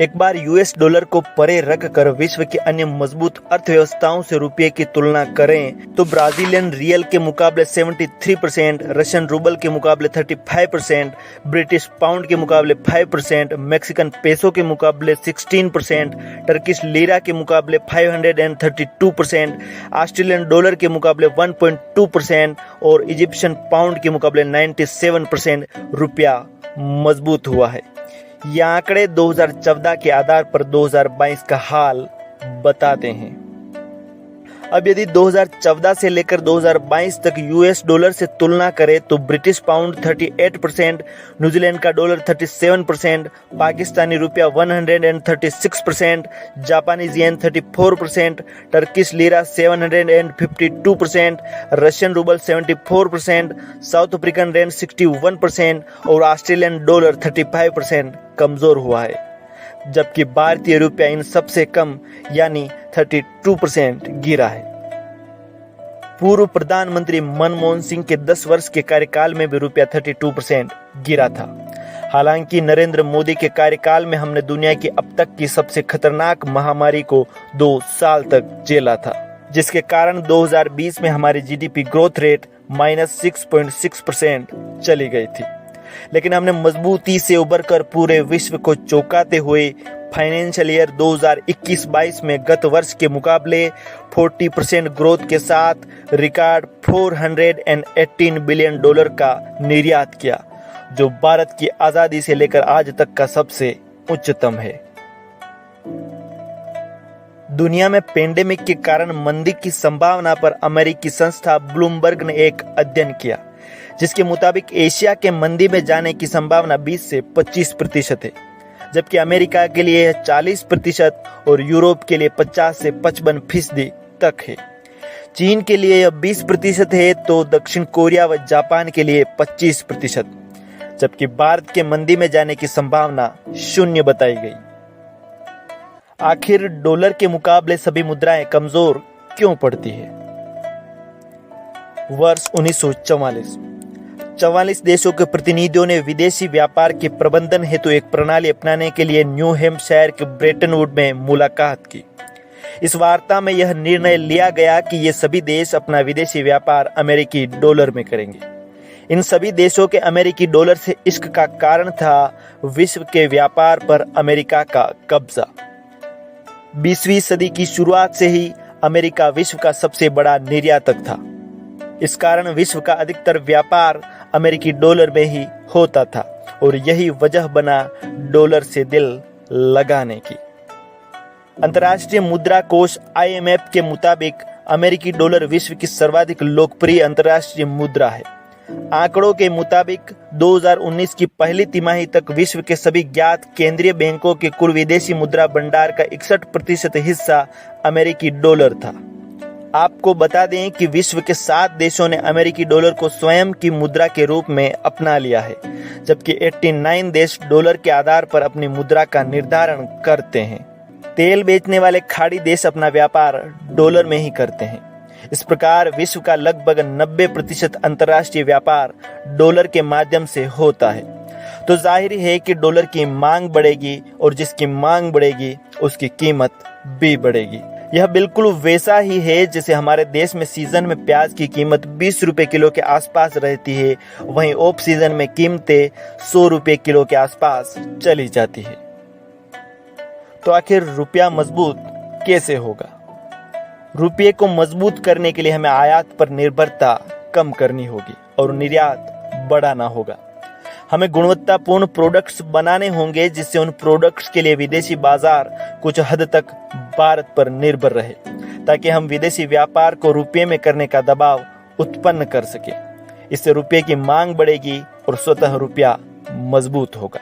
एक बार US dollar को परे रखकर विश्व की अन्य मजबूत अर्थव्यवस्थाओं से रुपये की तुलना करें तो ब्राजीलियन रियल के मुकाबले 73%, रशियन रूबल के मुकाबले 35%, ब्रिटिश पाउंड के मुकाबले 5%, मैक्सिकन पेसो के मुकाबले 16%, टर्किश लीरा के मुकाबले 532%, ऑस्ट्रेलियन डॉलर के मुकाबले 1.2% और इजिप्शियन पाउंड के मुकाबले 97% रुपया मजबूत हुआ है। ये आंकड़े 2014 के आधार पर 2022 का हाल बताते हैं। अब यदि 2014 से लेकर 2022 तक यूएस डॉलर से तुलना करें तो ब्रिटिश पाउंड 38%, न्यूजीलैंड का डॉलर 37%, पाकिस्तानी रुपया 136%, जापानी yen 34%, Turkish lira 752%, Russian rouble 74%, South African rand 61% और ऑस्ट्रेलियन डॉलर 35% कमजोर हुआ है, जबकि भारतीय रुपया इन सबसे कम यानी 32% गिरा है। पूर्व प्रधानमंत्री मनमोहन सिंह के 10 वर्ष के कार्यकाल में भी रुपया 32% गिरा था। हालांकि नरेंद्र मोदी के कार्यकाल में हमने दुनिया की अब तक की सबसे खतरनाक महामारी को 2 साल तक झेला था, जिसके कारण 2020 में हमारी जीडीपी ग्रोथ रेट -6.6% चली गई थी। लेकिन हमने मजबूती से उबरकर पूरे विश्व को चौंकाते हुए फाइनेंशियल ईयर 2021-22 में गत वर्ष के मुकाबले 40% ग्रोथ के साथ रिकॉर्ड $418 बिलियन का निर्यात किया, जो भारत की आजादी से लेकर आज तक का सबसे उच्चतम है। दुनिया में पेंडेमिक के कारण मंदी की संभावना पर अमेरिकी संस्था ब्लूमबर्ग ने एक अध्ययन किया, जिसके मुताबिक एशिया के मंदी में जाने की संभावना 20 से 25% है, जबकि अमेरिका के लिए यह 40% और यूरोप के लिए 50 से 55% तक है। चीन के लिए यह 20% है तो दक्षिण कोरिया व जापान के लिए 25%, जबकि भारत के मंदी में जाने की संभावना 0 बताई गई। आखिर डॉलर के मुकाबले सभी मुद्राएं कमजोर क्यों पड़ती है? वर्ष 1944 देशों के प्रतिनिधियों ने विदेशी व्यापार के प्रबंधन हेतु एक प्रणाली अपनाने के लिए न्यू हैम्पशायर के ब्रेटन वुड में मुलाकात की। इस वार्ता में यह निर्णय लिया गया कि ये सभी देश अपना विदेशी व्यापार अमेरिकी डॉलर में करेंगे। इन सभी देशों के अमेरिकी डॉलर से इश्क का कारण था विश्व के व्यापार पर अमेरिका का कब्जा। 20वीं सदी की शुरुआत से ही अमेरिका विश्व का सबसे बड़ा निर्यातक था। इस कारण विश्व का अधिकतर व्यापार अमेरिकी डॉलर में ही होता था और यही वजह बना डॉलर से दिल लगाने की। अंतर्राष्ट्रीय मुद्रा कोष IMF के मुताबिक अमेरिकी डॉलर विश्व की सर्वाधिक लोकप्रिय अंतर्राष्ट्रीय मुद्रा है। आंकड़ों के मुताबिक 2019 की पहली तिमाही तक विश्व के सभी ज्ञात केंद्रीय बैंकों के कुल विदेशी मुद्रा भंडार का 61% हिस्सा अमेरिकी डॉलर था। आपको बता दें कि विश्व के 7 देशों ने अमेरिकी डॉलर को स्वयं की मुद्रा के रूप में अपना लिया है, जबकि 89 देश डॉलर के आधार पर अपनी मुद्रा का निर्धारण करते हैं। तेल बेचने वाले खाड़ी देश अपना व्यापार डॉलर में ही करते हैं। इस प्रकार विश्व का लगभग 90% अंतर्राष्ट्रीय व्यापार डॉलर के माध्यम से होता है। तो जाहिर है कि डॉलर की मांग बढ़ेगी और जिसकी मांग बढ़ेगी उसकी कीमत भी बढ़ेगी। यह बिल्कुल वैसा ही है जैसे हमारे देश में सीजन में प्याज की कीमत 20 रुपए किलो के आसपास रहती है, वहीं ऑफ सीजन में कीमतें 100 रुपए किलो के आसपास चली जाती है। तो आखिर रुपया मजबूत कैसे होगा? रुपये को मजबूत करने के लिए हमें आयात पर निर्भरता कम करनी होगी और निर्यात बढ़ाना होगा। हमें गुणवत्तापूर्ण प्रोडक्ट्स बनाने होंगे, जिससे उन प्रोडक्ट्स के लिए विदेशी बाजार कुछ हद तक भारत पर निर्भर रहे, ताकि हम विदेशी व्यापार को रुपये में करने का दबाव उत्पन्न कर सके। इससे रुपये की मांग बढ़ेगी और स्वतः रुपया मजबूत होगा।